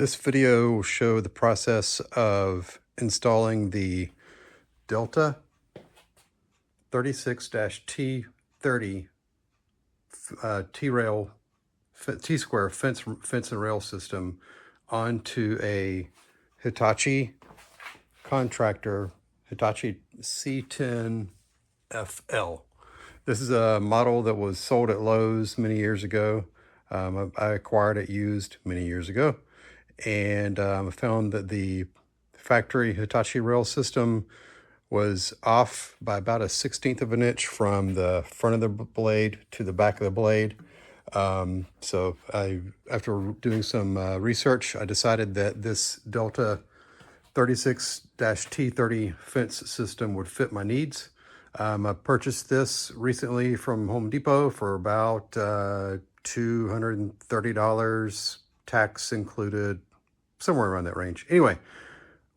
This video will show the process of installing the Delta 36-T30 T-rail T-square fence and rail system onto a Hitachi contractor, Hitachi C10FL. This is a model that was sold at Lowe's many years ago. I acquired it used many years ago, and I found that the factory Hitachi rail system was off by about a 1/16 of an inch from the front of the blade to the back of the blade. So after doing some research, I decided that this Delta 36-T30 fence system would fit my needs. I purchased this recently from Home Depot for about $230, tax included, somewhere around that range. Anyway,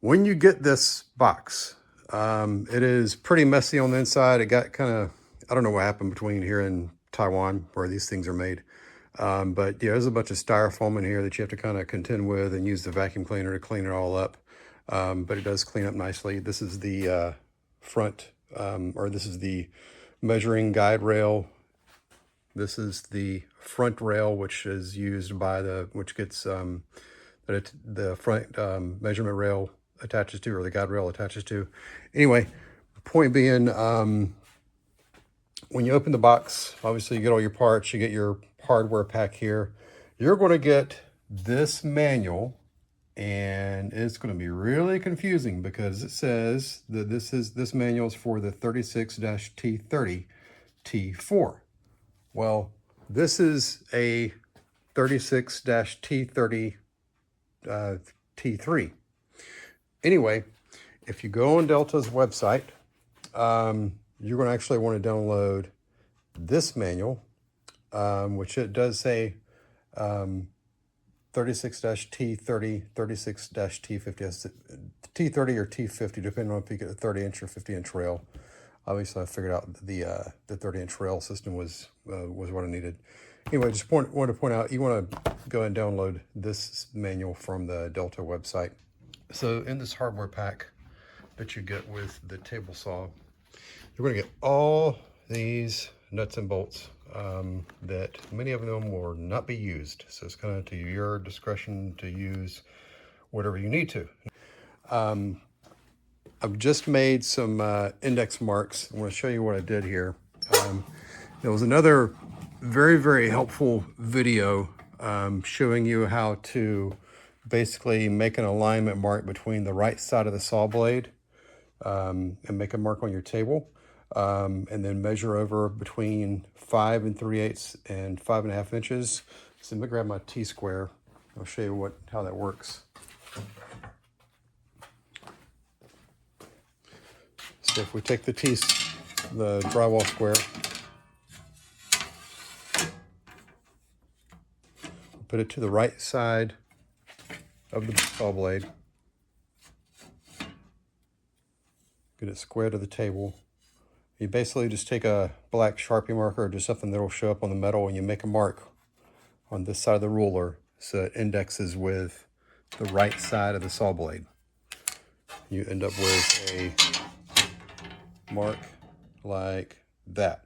when you get this box, it is pretty messy on the inside. It got kind of, I don't know what happened between here and Taiwan where these things are made. But yeah, there's a bunch of styrofoam in here that you have to kind of contend with and use the vacuum cleaner to clean it all up. But it does clean up nicely. This is the front, or this is the measuring guide rail. This is the front rail, which is used by which gets the front measurement rail attaches to, or the guide rail attaches to. Anyway, the point being, when you open the box, obviously you get all your parts, you get your hardware pack here. You're going to get this manual, and it's going to be really confusing because it says that this manual is for the 36-T30 T4. Well, this is a 36-T30 T3. Anyway, if you go on Delta's website, you're going to actually want to download this manual, which it does say 36-T30, 36-T50, T30 or T50, depending on if you get a 30-inch or 50-inch rail. Obviously, I figured out the 30-inch rail system was what I needed. Anyway, just want to point out, you want to go and download this manual from the Delta website. So in this hardware pack that you get with the table saw, you're going to get all these nuts and bolts that many of them will not be used. So it's kind of to your discretion to use whatever you need to. I've just made some index marks. I want to show you what I did here. There was another very, very helpful video showing you how to basically make an alignment mark between the right side of the saw blade and make a mark on your table, and then measure over between 5 3/8 and 5.5 inches. So let me grab my T-square. I'll show you how that works. So if we take the drywall square, put it to the right side of the saw blade, get it square to the table. You basically just take a black Sharpie marker or just something that will show up on the metal, and you make a mark on this side of the ruler so it indexes with the right side of the saw blade. You end up with a mark like that.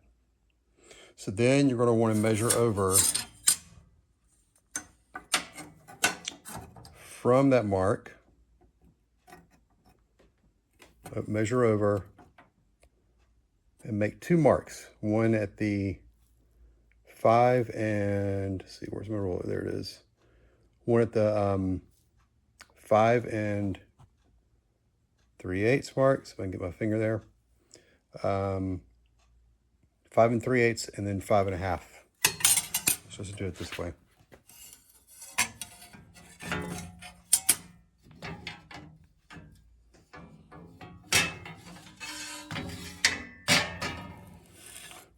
So then you're going to want to measure over from that mark, measure over and make two marks. One at the 5 and, let's see, where's my ruler? There it is. One at the 5 3/8 mark, so I can get my finger there. 5 3/8 and then 5.5. Let's just do it this way.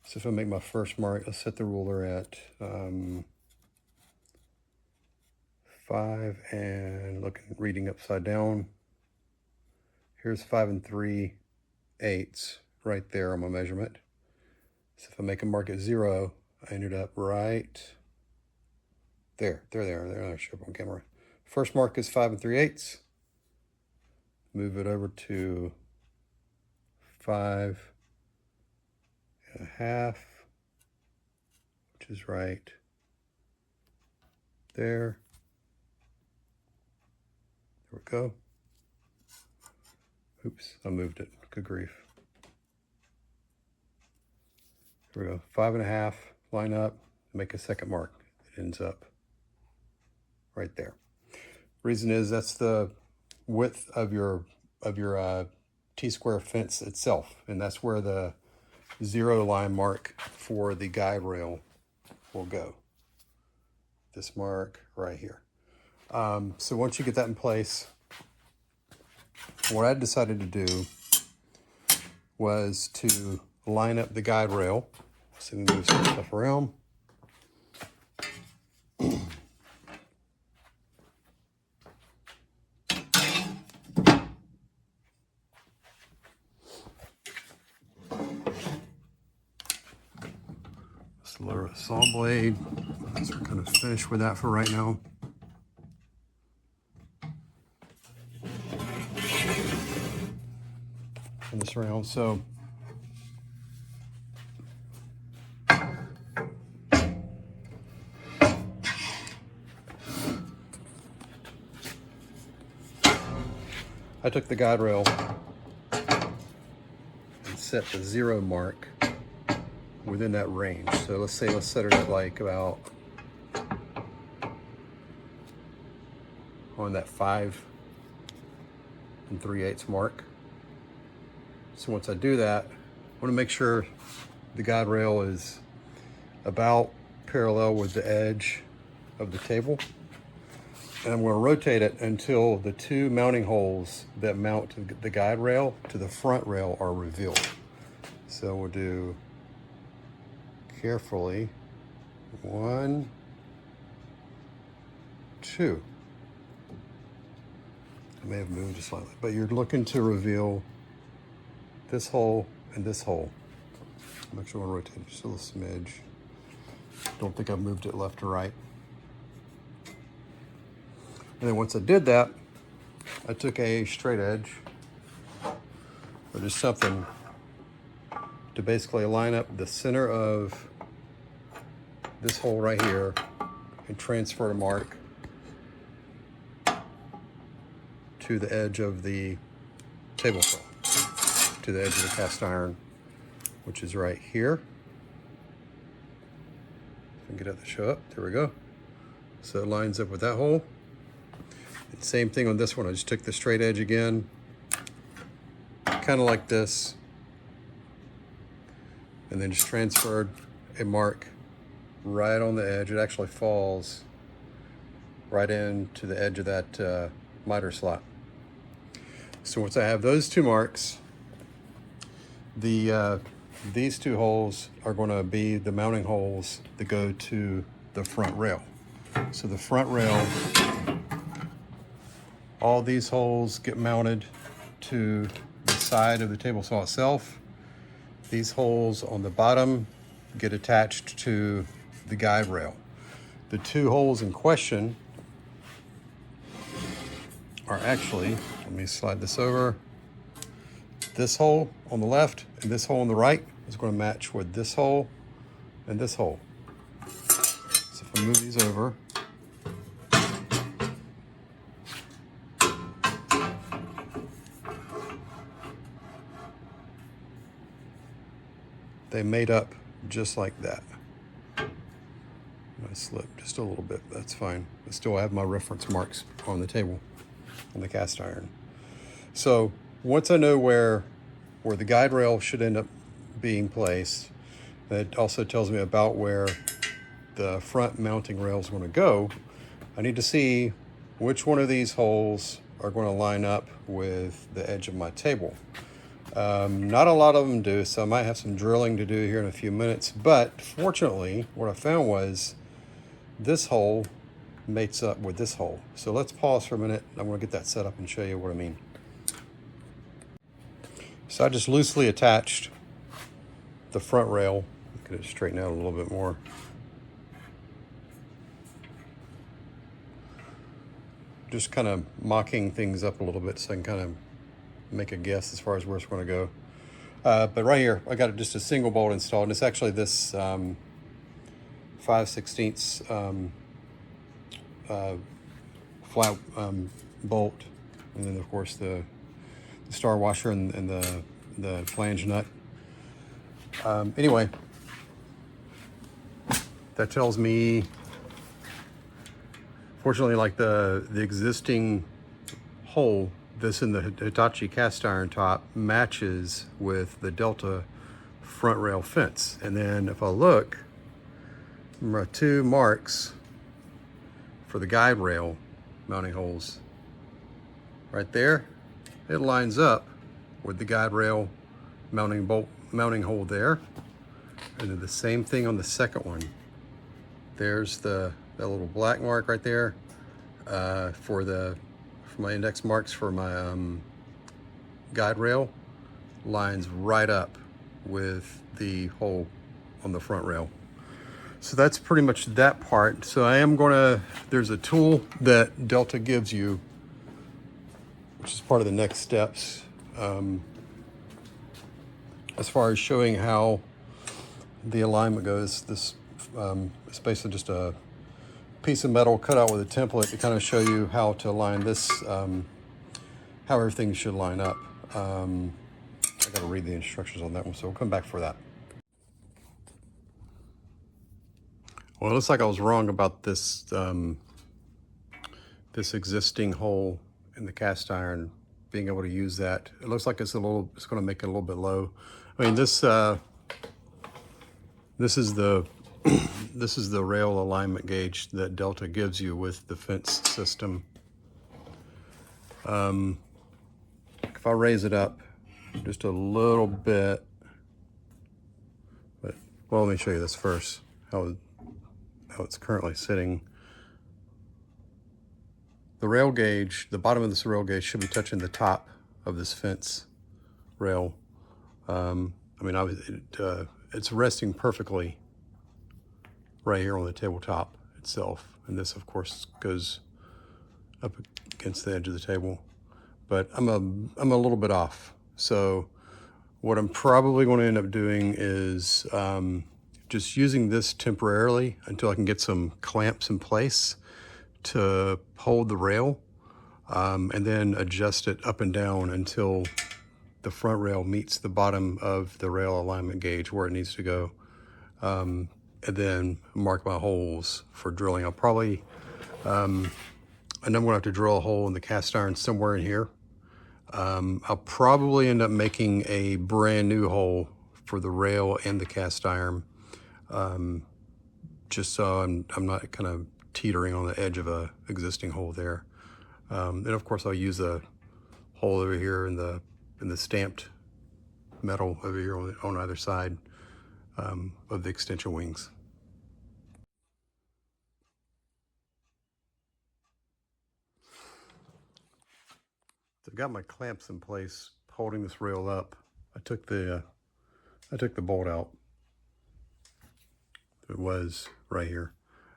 So if I make my first mark, let's set the ruler at 5 and reading upside down. Here's 5 3/8 right there on my measurement. So if I make a mark at 0, I ended up right there. There, I show up on camera. First mark is 5 3/8. Move it over to 5 1/2, which is right there. There we go. Oops, I moved it. Good grief. Here we go. 5 1/2. Line up. Make a second mark. It ends up right there. Reason is that's the width of your T-square fence itself, and that's where the 0 line mark for the guide rail will go. This mark right here. So once you get that in place, what I decided to do was to line up the guide rail. So we move some stuff around. Just lower a saw blade. So we're kind of finished with that for right now. Turn this around. So I took the guide rail and set the 0 mark within that range. So let's set it at like about on that 5 3/8 mark. So once I do that, I want to make sure the guide rail is about parallel with the edge of the table. And I'm going to rotate it until the 2 mounting holes that mount to the guide rail to the front rail are revealed. So we'll do carefully 1, 2. I may have moved just slightly, but you're looking to reveal this hole and this hole. I'm actually going to rotate it just a little smidge. Don't think I've moved it left or right. And then once I did that, I took a straight edge or just something to basically line up the center of this hole right here and transfer a mark to the edge of the table saw, to the edge of the cast iron, which is right here. If I can get it to show up, there we go. So it lines up with that hole. And same thing on this one. I just took the straight edge again, kind of like this, and then just transferred a mark right on the edge. It actually falls right into the edge of that miter slot. So once I have those 2 marks, these 2 holes are going to be the mounting holes that go to the front rail. So the front rail, all these holes get mounted to the side of the table saw itself. These holes on the bottom get attached to the guide rail. The 2 holes in question are actually, let me slide this over. This hole on the left and this hole on the right is going to match with this hole and this hole. So if I move these over, they made up just like that. I slipped just a little bit, that's fine. I still have my reference marks on the table, on the cast iron. So once I know where the guide rail should end up being placed, it also tells me about where the front mounting rail is going to go. I need to see which one of these holes are going to line up with the edge of my table. Not a lot of them do, so I might have some drilling to do here in a few minutes, but fortunately what I found was this hole mates up with this hole. So let's pause for a minute. I'm going to get that set up and show you what I mean. So I just loosely attached the front rail. Get it straighten out a little bit more. just kind of mocking things up a little bit so I can kind of make a guess as far as where it's going to go. But right here, I got just a single bolt installed, and it's actually this 5/16 flat bolt, and then of course the star washer and the flange nut. Anyway, that tells me, fortunately, like the existing hole, this in the Hitachi cast iron top matches with the Delta front rail fence. And then if I look, there are 2 marks for the guide rail mounting holes. Right there, it lines up with the guide rail mounting hole there. And then the same thing on the second one. There's that little black mark right there for my index marks for my guide rail, lines right up with the hole on the front rail. So that's pretty much that part. So I am there's a tool that Delta gives you, which is part of the next steps, as far as showing how the alignment goes. This it's basically just a piece of metal cut out with a template to kind of show you how to align this, how everything should line up. I got to read the instructions on that one, so we'll come back for that. Well, it looks like I was wrong about this this existing hole in the cast iron, being able to use that. It looks like it's going to make it a little bit low. I mean, this is the this is the rail alignment gauge that Delta gives you with the fence system. If I raise it up just a little bit, well, let me show you this first, how it's currently sitting. The rail gauge, the bottom of this rail gauge should be touching the top of this fence rail. I mean, it's resting perfectly right here on the tabletop itself. And this, of course, goes up against the edge of the table. But I'm a little bit off. So what I'm probably going to end up doing is just using this temporarily until I can get some clamps in place to hold the rail, and then adjust it up and down until the front rail meets the bottom of the rail alignment gauge where it needs to go, and then mark my holes for drilling. I'll probably, I know I'm going to have to drill a hole in the cast iron somewhere in here. I'll probably end up making a brand new hole for the rail and the cast iron, just so I'm not kind of teetering on the edge of a existing hole there. And of course I'll use a hole over here in the stamped metal over here on either side of the extension wings. So I've got my clamps in place holding this rail up. I took the bolt out. It was right here.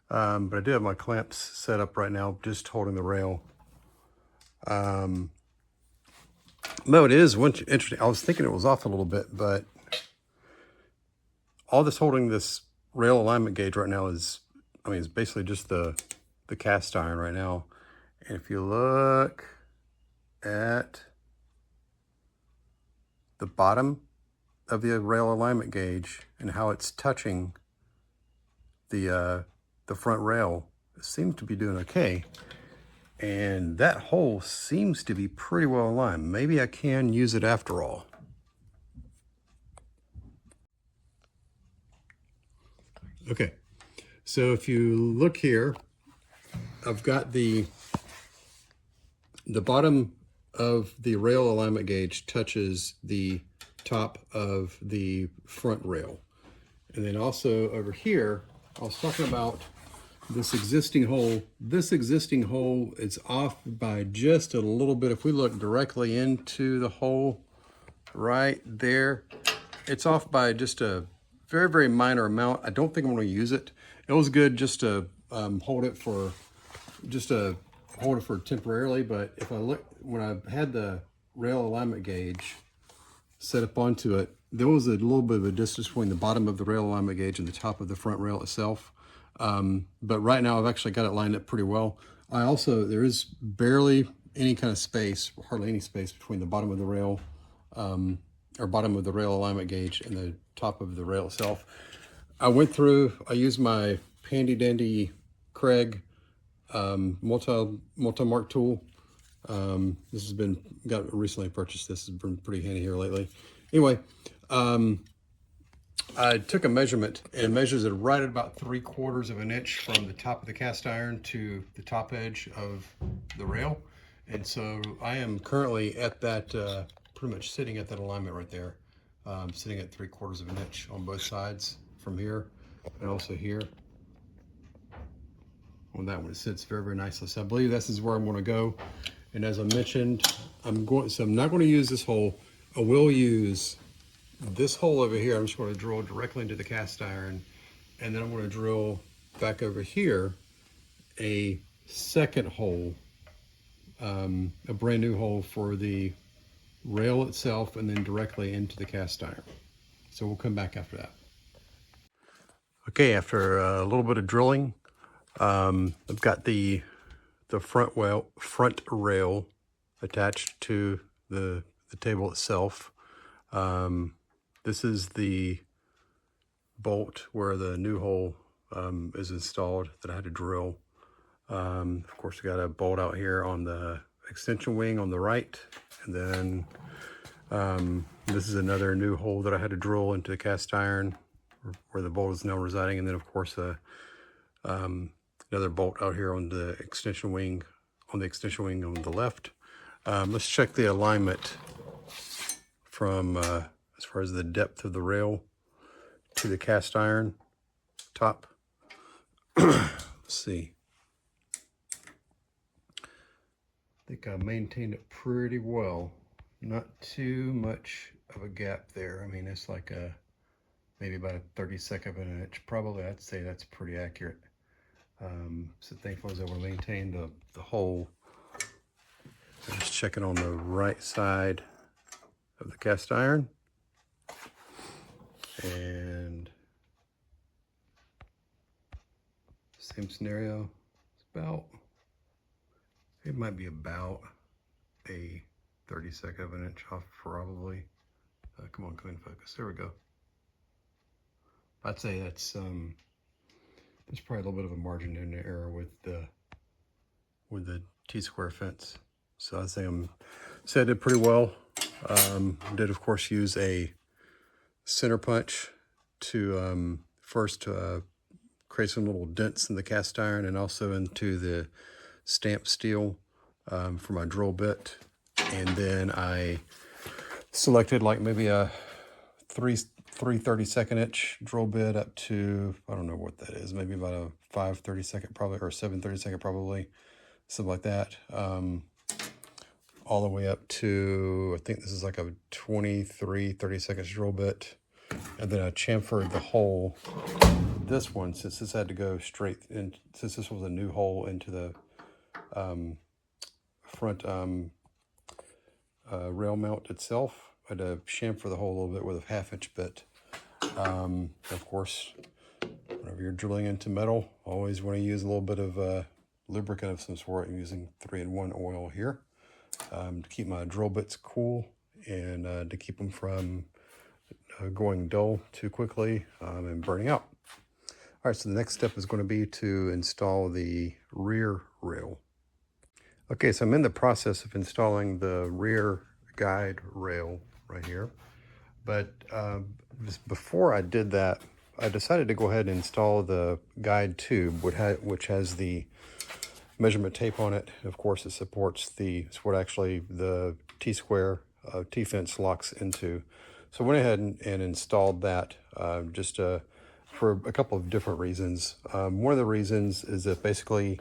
But I do have my clamps set up right now, just holding the rail. No, it is interesting. I was thinking it was off a little bit, but all this holding this rail alignment gauge right now is, I mean, it's basically just the cast iron right now. And if you look at the bottom of the rail alignment gauge and how it's touching the front rail, it seems to be doing okay. And that hole seems to be pretty well aligned. Maybe I can use it after all. Okay, so if you look here, I've got the bottom of the rail alignment gauge touches the top of the front rail. And then also over here, I was talking about this existing hole. This existing hole is off by just a little bit. If we look directly into the hole right there, it's off by just a very, very minor amount. I don't think I'm going to use it. It was good just to hold it for just a hold it for temporarily, but if I look, when I had the rail alignment gauge set up onto it, there was a little bit of a distance between the bottom of the rail alignment gauge and the top of the front rail itself. But right now I've actually got it lined up pretty well. There is barely any kind of space, hardly any space between the bottom of the rail, or bottom of the rail alignment gauge and the top of the rail itself. I used my handy dandy Craig multi-mark tool. This has been, recently purchased. This has been pretty handy here lately. Anyway, I took a measurement and measures it right at about 3/4 of an inch from the top of the cast iron to the top edge of the rail. And so I am currently at that, pretty much sitting at that alignment right there. Sitting at 3/4 of an inch on both sides from here and also here. On that one, it sits very, very nicely. So I believe this is where I'm going to go. And as I mentioned, I'm not going to use this hole. I will use this hole over here. I'm just going to drill directly into the cast iron, and then I'm going to drill back over here a second hole, a brand new hole for the rail itself, and then directly into the cast iron. So we'll come back after that. Okay, after a little bit of drilling, I've got the front rail attached to the table itself. This is the bolt where the new hole is installed that I had to drill. Of course, we got a bolt out here on the extension wing on the right, and then this is another new hole that I had to drill into the cast iron where the bolt is now residing, and then of course another bolt out here on the extension wing on the left. Let's check the alignment from as far as the depth of the rail to the cast iron top. Let's see. I think I maintained it pretty well. Not too much of a gap there. I mean, it's like maybe about a 32nd of an inch. Probably, I'd say that's pretty accurate. So thankfully I was able to maintain the hole. I'm just checking on the right side of the cast iron. And same scenario. It might be about a 32nd of an inch off probably. Come on, come in focus. There we go. I'd say that's there's probably a little bit of a margin in error with the T-square fence. So I say I did pretty well. Did of course use a center punch to first create some little dents in the cast iron and also into the stamped steel for my drill bit. And then I selected like maybe a 3/32 inch drill bit up to, I don't know what that is, maybe about a 5/32 probably, or 7/32 probably, something like that. All the way up to, I think this is like a 23/32 drill bit. And then I chamfered the hole, this one, since this had to go straight in, since this was a new hole into the front rail mount itself. I had to chamfer the hole a little bit with a 1/2 inch bit. Of course, whenever you're drilling into metal, always want to use a little bit of lubricant of some sort. I'm using 3-in-1 oil here to keep my drill bits cool and to keep them from going dull too quickly and burning out. All right, so the next step is going to be to install the rear rail. Okay, so I'm in the process of installing the rear guide rail right here. But just before I did that, I decided to go ahead and install the guide tube, which has the measurement tape on it. Of course, it supports it's what actually the T-square T-fence locks into. So I went ahead and installed that just for a couple of different reasons. One of the reasons is that basically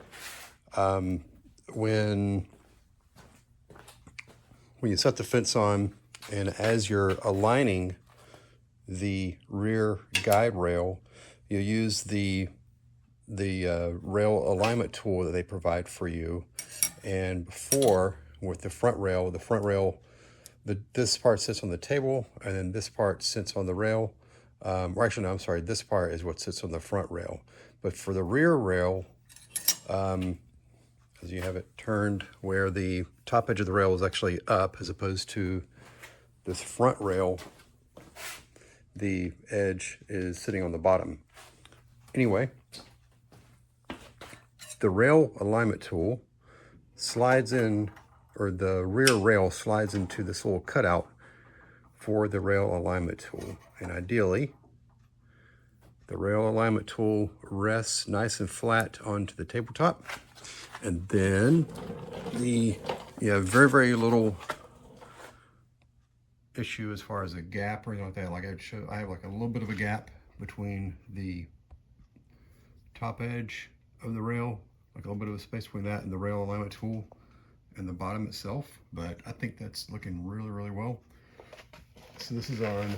when you set the fence on, and as you're aligning the rear guide rail, you use the the rail alignment tool that they provide for you. And before, with the front rail, this part sits on the table, and then this part sits on the rail. Or actually, no, I'm sorry, this part is what sits on the front rail. But for the rear rail, as you have it turned where the top edge of the rail is actually up, as opposed to this front rail, the edge is sitting on the bottom. Anyway, the rail alignment tool slides in, or the rear rail slides into this little cutout for the rail alignment tool. And ideally, the rail alignment tool rests nice and flat onto the tabletop. And then you have very, very little issue as far as a gap or anything like that. Like I have like a little bit of a gap between the top edge of the rail, like a little bit of a space between that and the rail alignment tool and the bottom itself. But I think that's looking really, really well. So this is on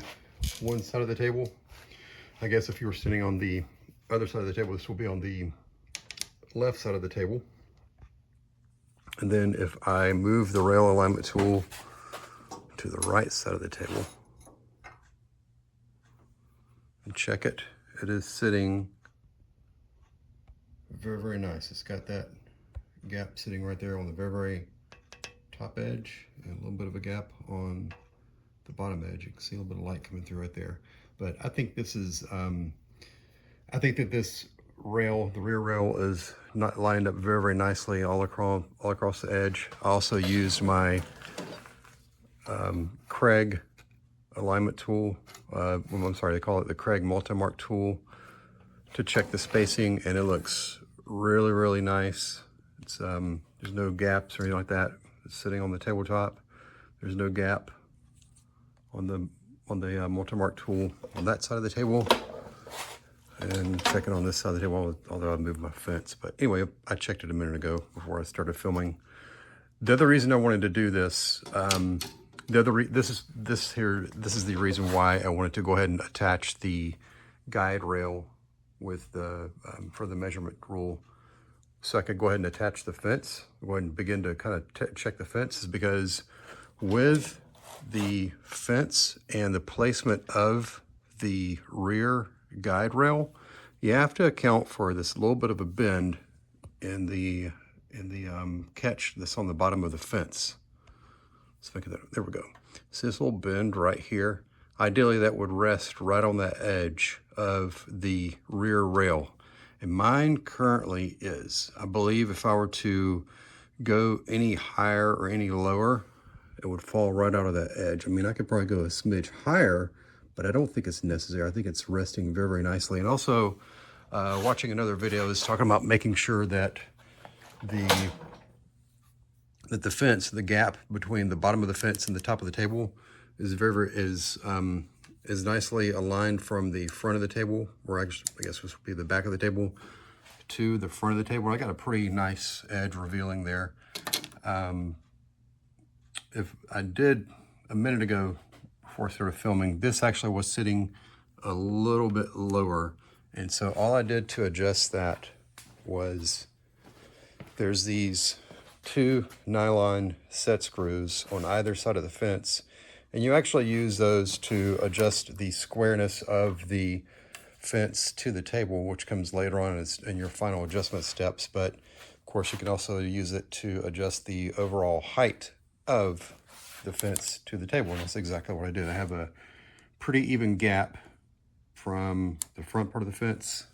one side of the table. I guess if you were sitting on the other side of the table, this will be on the left side of the table. And then if I move the rail alignment tool to the right side of the table and check it, it is sitting very, very nice. It's got that gap sitting right there on the very, very top edge, and a little bit of a gap on the bottom edge. You can see a little bit of light coming through right there. But I think this is, I think that this rail, the rear rail, is not lined up very, very nicely all across the edge. I also used my Craig alignment tool. I'm sorry, they call it the Craig multi-mark tool, to check the spacing, and it looks really, really nice. It's there's no gaps or anything like that. It's sitting on the tabletop. There's no gap on the multi-mark tool on that side of the table, and check it on this side of the table, although I moved my fence. But anyway, I checked it a minute ago before I started filming. The other reason I wanted to do this, this is the reason why I wanted to go ahead and attach the guide rail with the for the measurement rule, so I could go ahead and attach the fence, go ahead and begin to kind of check the fence, is because with the fence and the placement of the rear guide rail, you have to account for this little bit of a bend in the catch that's on the bottom of the fence. Let's think of that. There we go. See this little bend right here? Ideally, that would rest right on that edge of the rear rail. And mine currently is. I believe if I were to go any higher or any lower, it would fall right out of that edge. I mean, I could probably go a smidge higher, but I don't think it's necessary. I think it's resting very, very nicely. And also, watching another video is talking about making sure that the fence, the gap between the bottom of the fence and the top of the table, is nicely aligned from the front of the table, or actually, I guess this would be the back of the table, to the front of the table. I got a pretty nice edge revealing there. If I did a minute ago before I started filming, this actually was sitting a little bit lower. And so all I did to adjust that was, there's these 2 nylon set screws on either side of the fence. And you actually use those to adjust the squareness of the fence to the table, which comes later on in your final adjustment steps. But of course, you can also use it to adjust the overall height of the fence to the table. And that's exactly what I did. I have a pretty even gap from the front part of the fence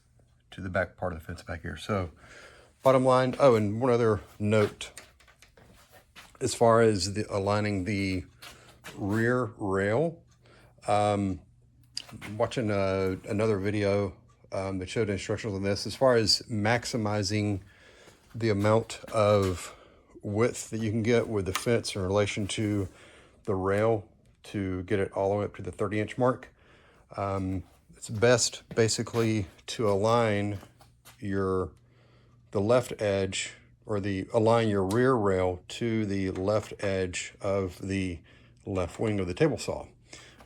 to the back part of the fence back here. So bottom line, oh, and one other note, as far as aligning the rear rail, watching another video that showed instructions on this, as far as maximizing the amount of width that you can get with the fence in relation to the rail to get it all the way up to the 30-inch mark. It's best basically to align the left edge, or align your rear rail to the left edge of the left wing of the table saw.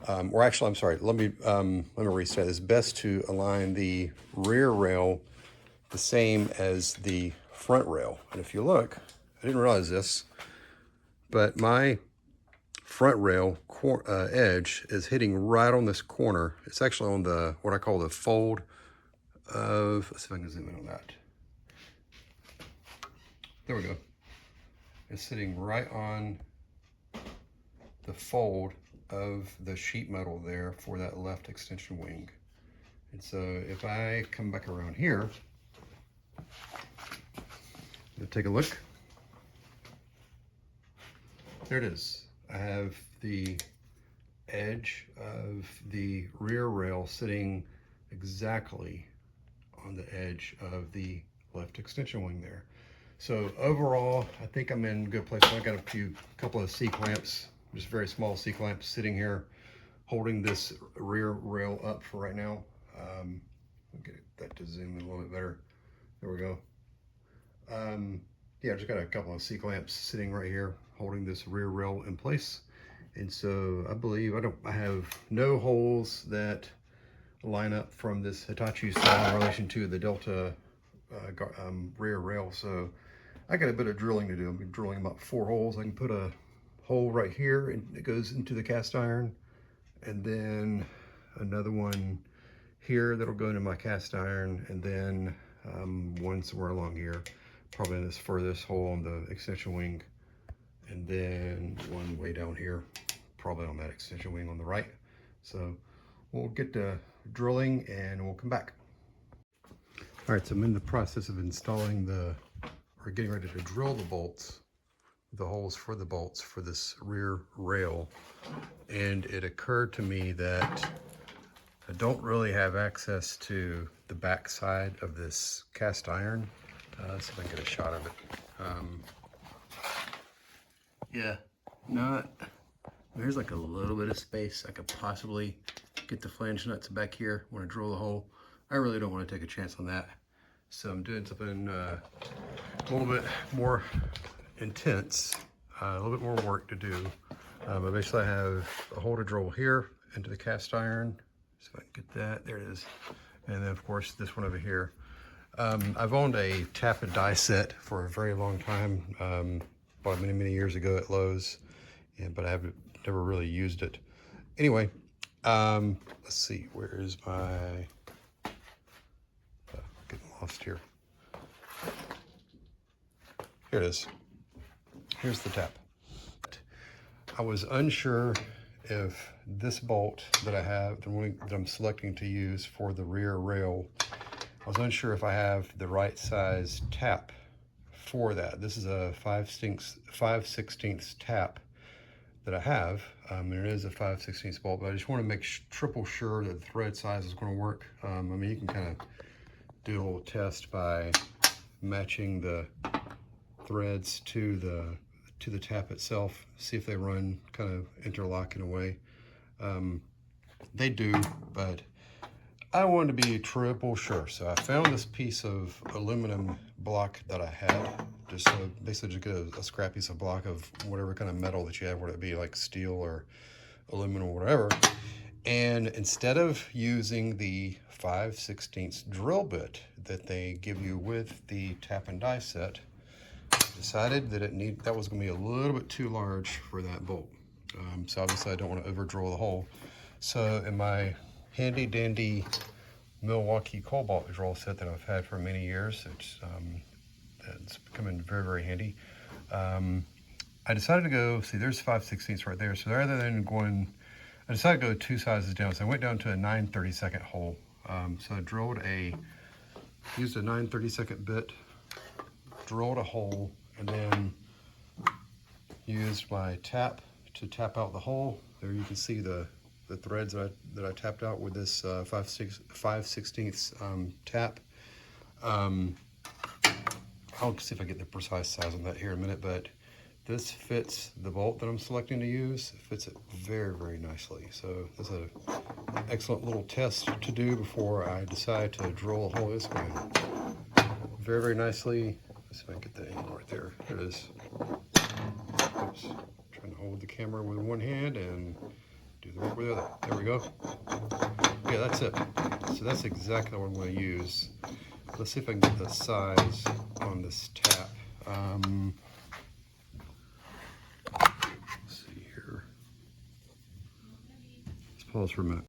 Or actually, I'm sorry, let me reset. It's best to align the rear rail the same as the front rail. And if you look, I didn't realize this, but my front rail edge is hitting right on this corner. It's actually on the, what I call the fold of, let's see if I can zoom in on that. There we go. It's sitting right on the fold of the sheet metal there for that left extension wing. And so if I come back around here, take a look. There it is. I have the edge of the rear rail sitting exactly on the edge of the left extension wing there. So overall, I think I'm in a good place. I got a couple of C-clamps, just very small C-clamps sitting here, holding this rear rail up for right now. I'll get that to zoom in a little bit better. There we go. Yeah, just got a couple of C-clamps sitting right here, holding this rear rail in place. And so I believe I have no holes that line up from this Hitachi style in relation to the Delta rear rail. So I got a bit of drilling to do. I'm drilling about 4 holes. I can put a hole right here and it goes into the cast iron, and then another one here that'll go into my cast iron, and then one somewhere along here, probably in this furthest hole on the extension wing, and then one way down here, probably on that extension wing on the right. So we'll get to drilling and we'll come back. All right, so I'm in the process of installing or getting ready to drill the bolts, the holes for the bolts for this rear rail. And it occurred to me that I don't really have access to the back side of this cast iron. Let's see if I can get a shot of it. Yeah, there's like a little bit of space. I could possibly get the flange nuts back here when I drill the hole. I really don't want to take a chance on that. So I'm doing something a little bit more intense, a little bit more work to do. But basically I have a hole to drill here into the cast iron. So if I can get that, there it is. And then of course this one over here. I've owned a tap and die set for a very long time. Bought it many years ago at Lowe's, but I haven't never really used it. Anyway, let's see, where is my, getting lost here. Here it is. Here's the tap. I was unsure if this bolt that I have, the one that I'm selecting to use for the rear rail, I was unsure if I have the right size tap for that. This is a 5/16 tap that I have, and it is a 5/16 bolt, but I just want to make triple sure that the thread size is going to work. I mean, you can kind of do a little test by matching the threads to the tap itself, see if they run kind of interlock in a way. They do, but I wanted to be triple sure. So I found this piece of aluminum block that I had, just basically just get a scrap piece of block of whatever kind of metal that you have, whether it be like steel or aluminum or whatever. And instead of using the 5/16 drill bit that they give you with the tap and die set, decided that that was going to be a little bit too large for that bolt. So obviously I don't want to over drill the hole. So in my handy dandy Milwaukee cobalt drill set that I've had for many years, it's becoming very handy. I decided to go, see there's 5/16 right there. So rather than going, I decided to go 2 sizes down. So I went down to a 9/32 hole. So I used a 9/32 bit, drilled a hole, and then used my tap to tap out the hole. There you can see the threads that I tapped out with this 5/16 tap. I'll see if I get the precise size on that here in a minute, but this fits the bolt that I'm selecting to use. It fits it very nicely. So this is an excellent little test to do before I decide to drill a hole this way. Very nicely. Let's see if I can get that angle right there. There it is. Oops. Trying to hold the camera with one hand and do the work with the other. There we go. Yeah, that's it. So that's exactly what I'm going to use Let's see if I can get the size on this tap. Let's see here. Let's pause for a minute.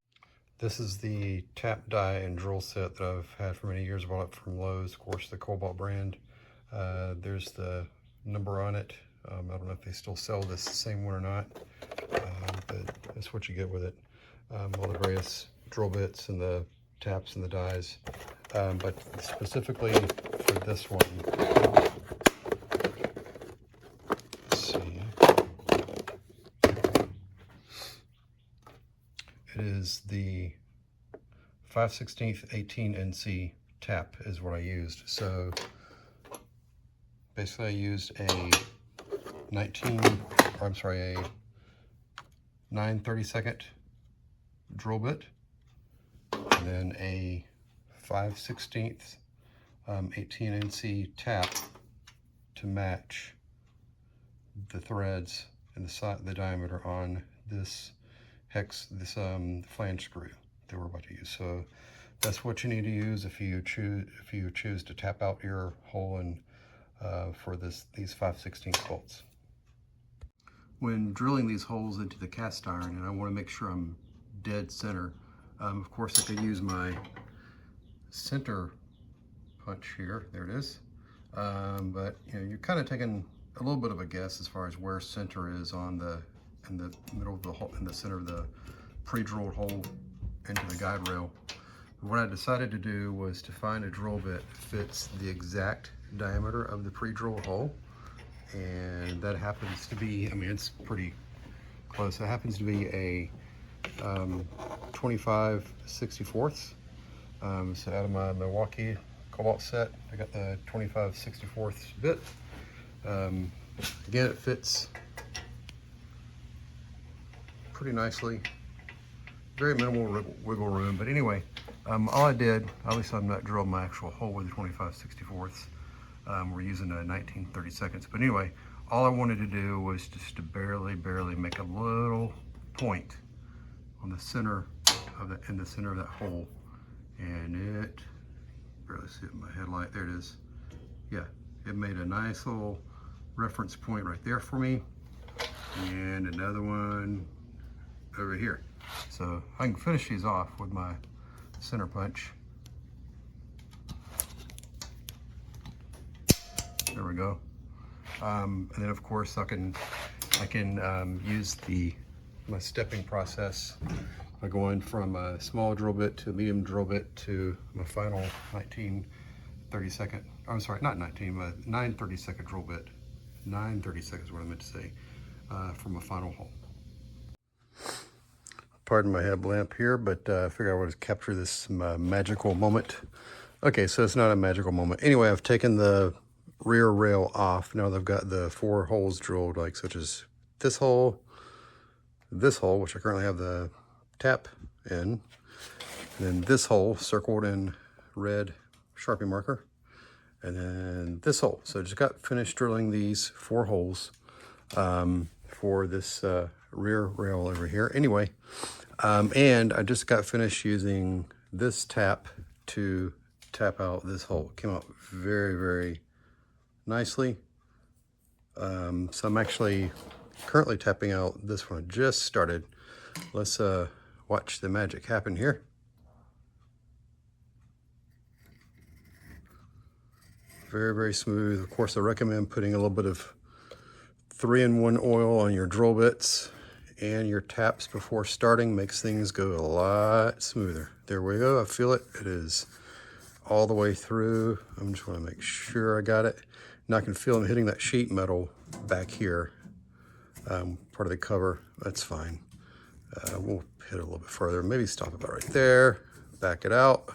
This is the tap die and drill set that I've had for many years. I bought it from Lowe's, of course, the Cobalt brand. There's the number on it. I don't know if they still sell this same one or not, but that's what you get with it. All the various drill bits and the taps and the dies. But specifically for this one, let's see. It is the 5/16 18 NC tap is what I used. So basically I used a 9/32 drill bit, and then a 5/16 18 NC tap to match the threads and the diameter on this flange screw that we're about to use. So that's what you need to use if you choose to tap out your hole and for these 5/16 bolts. When drilling these holes into the cast iron, and I want to make sure I'm dead center, of course I could use my center punch here. There it is. But you know, you're kind of taking a little bit of a guess as far as where center is in the middle of the hole, in the center of the pre-drilled hole into the guide rail. What I decided to do was to find a drill bit that fits the exact diameter of the pre-drilled hole, and that happens to be, I mean, it's pretty close. It happens to be a 25/64. So out of my Milwaukee Cobalt set, I got the 25/64 bit. Again, it fits pretty nicely. Very minimal wiggle room, but anyway, all I did, obviously I'm not drilling my actual hole with the 25/64. We're using a 19/32, but anyway, all I wanted to do was just to barely make a little point on the center of in the center of that hole, and it barely see it in my headlight. There it is. Yeah, it made a nice little reference point right there for me, and another one over here. So I can finish these off with my center punch. There we go. And then of course I can use my stepping process by going from a small drill bit to a medium drill bit to my final 19/32. I'm sorry, not 19, but 9/32 drill bit. 9/32 is what I meant to say, from a final hole. Pardon my headlamp here, but I figured I would capture this magical moment. Okay, so it's not a magical moment. Anyway, I've taken the rear rail off. Now they've got the 4 holes drilled, like such as this hole, which I currently have the tap in, and then this hole circled in red Sharpie marker, and then this hole. So I just got finished drilling these 4 holes for this rear rail over here. Anyway, and I just got finished using this tap to tap out this hole. It came out very nicely. So I'm actually currently tapping out this one. I just started. Let's watch the magic happen here. Very smooth. Of course, I recommend putting a little bit of 3-in-1 oil on your drill bits and your taps before starting. Makes things go a lot smoother. There we go. I feel it. It is all the way through. I'm just want to make sure I got it. Now I can feel them hitting that sheet metal back here, part of the cover. That's fine. We'll hit it a little bit further. Maybe stop about right there. Back it out.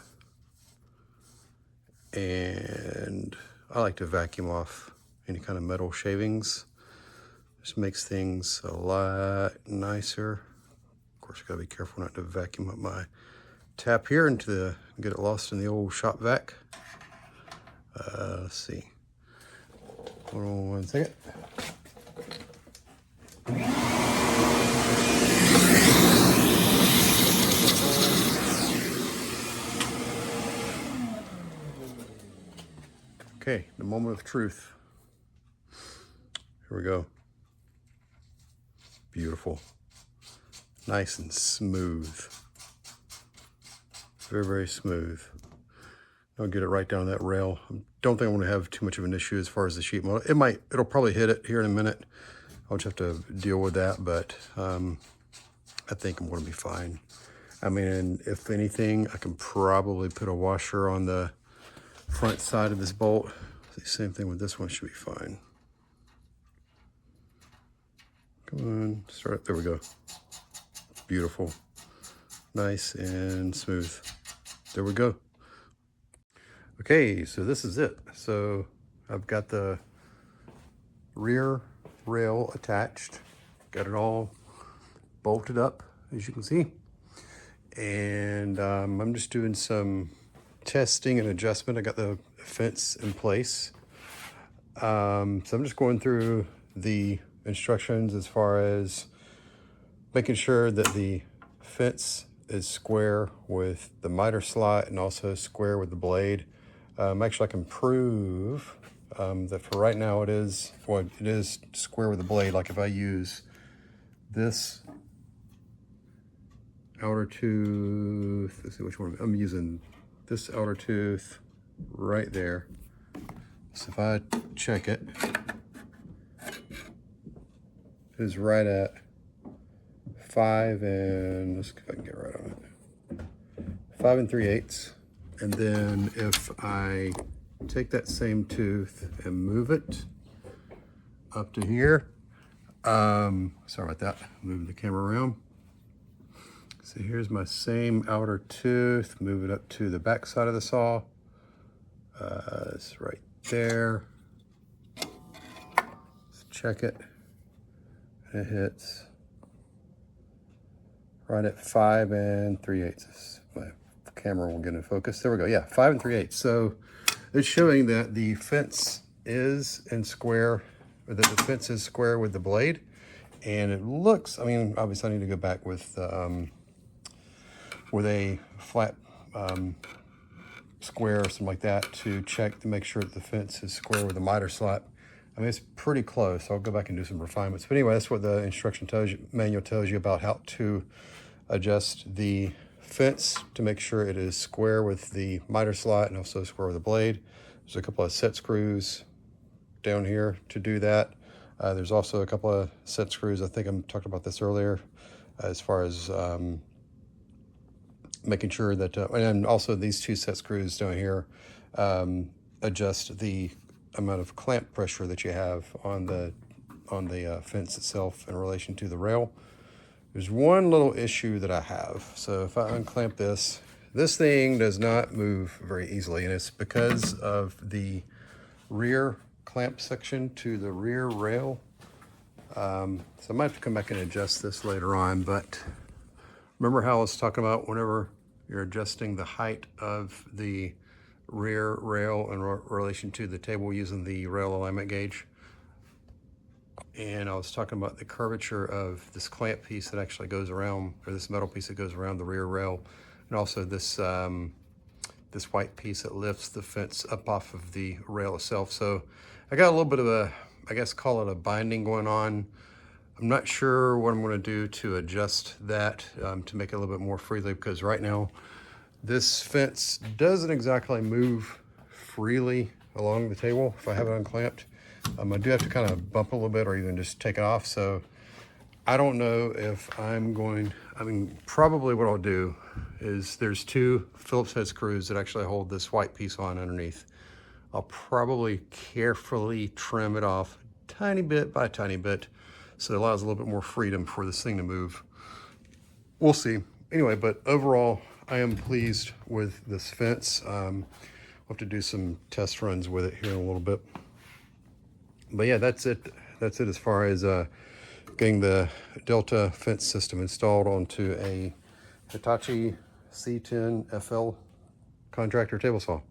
And I like to vacuum off any kind of metal shavings. Just makes things a lot nicer. Of course, you gotta be careful not to vacuum up my tap here and to get it lost in the old shop vac. Let's see. Hold on one second. Okay, the moment of truth. Here we go. Beautiful. Nice and smooth. Very, very smooth. I'll get it right down that rail. Don't think I'm going to have too much of an issue as far as the sheet metal. It'll probably hit it here in a minute. I'll just have to deal with that, but I think I'm going to be fine. I mean, if anything, I can probably put a washer on the front side of this bolt. Same thing with this one, should be fine. Come on, start. There we go. Beautiful. Nice and smooth. There we go. Okay, so this is it. So I've got the rear rail attached. Got it all bolted up, as you can see. And I'm just doing some testing and adjustment. I got the fence in place. So I'm just going through the instructions as far as making sure that the fence is square with the miter slot and also square with the blade. Actually, I can prove that for right now it is square with the blade. Like if I use this outer tooth, let's see which one I'm using. This outer tooth right there. So if I check it, it is right at 5 and, let's see if I can get right on it, 5 3/8. And then if I take that same tooth and move it up to here, sorry about that, moving the camera around. So here's my same outer tooth, move it up to the back side of the saw. It's right there. Let's check it. It hits right at 5 3/8. My camera will get in focus. There we go. Yeah, 5 3/8. So it's showing that the fence is in square, or that the fence is square with the blade. And it looks, I mean, obviously I need to go back with a flat square or something like that to check to make sure that the fence is square with the miter slot. I mean, it's pretty close. I'll go back and do some refinements. But anyway, that's what the instruction manual tells you about how to adjust the fence to make sure it is square with the miter slot and also square with the blade. There's a couple of set screws down here to do that. There's also a couple of set screws. I think I talked about this earlier as far as making sure that, and also these two set screws down here adjust the amount of clamp pressure that you have on the fence itself in relation to the rail. There's one little issue that I have. So if I unclamp this thing does not move very easily, and it's because of the rear clamp section to the rear rail. So I might have to come back and adjust this later on, but remember how I was talking about whenever you're adjusting the height of the rear rail in relation to the table using the rail alignment gauge? And I was talking about the curvature of this clamp piece that actually goes around, or this metal piece that goes around the rear rail, and also this this white piece that lifts the fence up off of the rail itself. So I got a little bit of a, I guess call it a binding going on. I'm not sure what I'm going to do to adjust that to make it a little bit more freely, because right now this fence doesn't exactly move freely along the table if I have it unclamped. I do have to kind of bump a little bit or even just take it off. So I don't know if I'm going, I mean, probably what I'll do is there's two Phillips head screws that actually hold this white piece on underneath. I'll probably carefully trim it off tiny bit by tiny bit, so it allows a little bit more freedom for this thing to move. We'll see. Anyway, but overall, I am pleased with this fence. We'll have to do some test runs with it here in a little bit. But yeah, that's it. That's it as far as getting the Delta fence system installed onto a Hitachi C10 FL contractor table saw.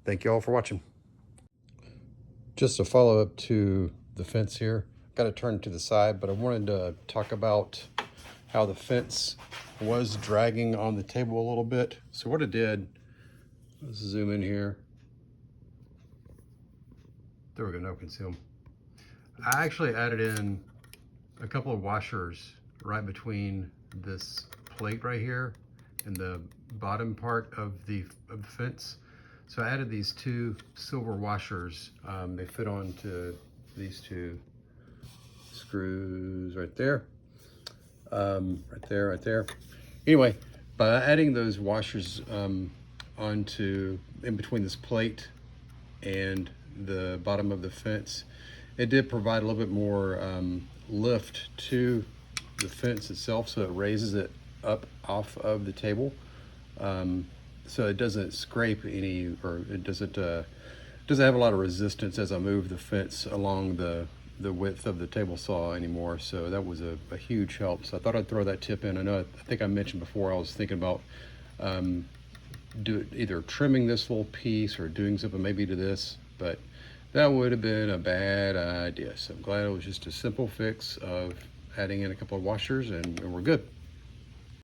Thank you all for watching. Just a follow-up to the fence here. Got it turned to the side, but I wanted to talk about how the fence was dragging on the table a little bit. So what it did, let's zoom in here. There we go, now we can see them. I actually added in a couple of washers right between this plate right here and the bottom part of the fence. So I added these two silver washers. They fit onto these two screws right there. Right there. Anyway, by adding those washers onto in between this plate and the bottom of the fence, it did provide a little bit more lift to the fence itself, so it raises it up off of the table, so it doesn't scrape any, or it doesn't have a lot of resistance as I move the fence along the width of the table saw anymore. So that was a huge help. So I thought I'd throw that tip in. I think I mentioned before I was thinking about either trimming this little piece or doing something maybe to this, but that would have been a bad idea. So I'm glad it was just a simple fix of adding in a couple of washers and we're good.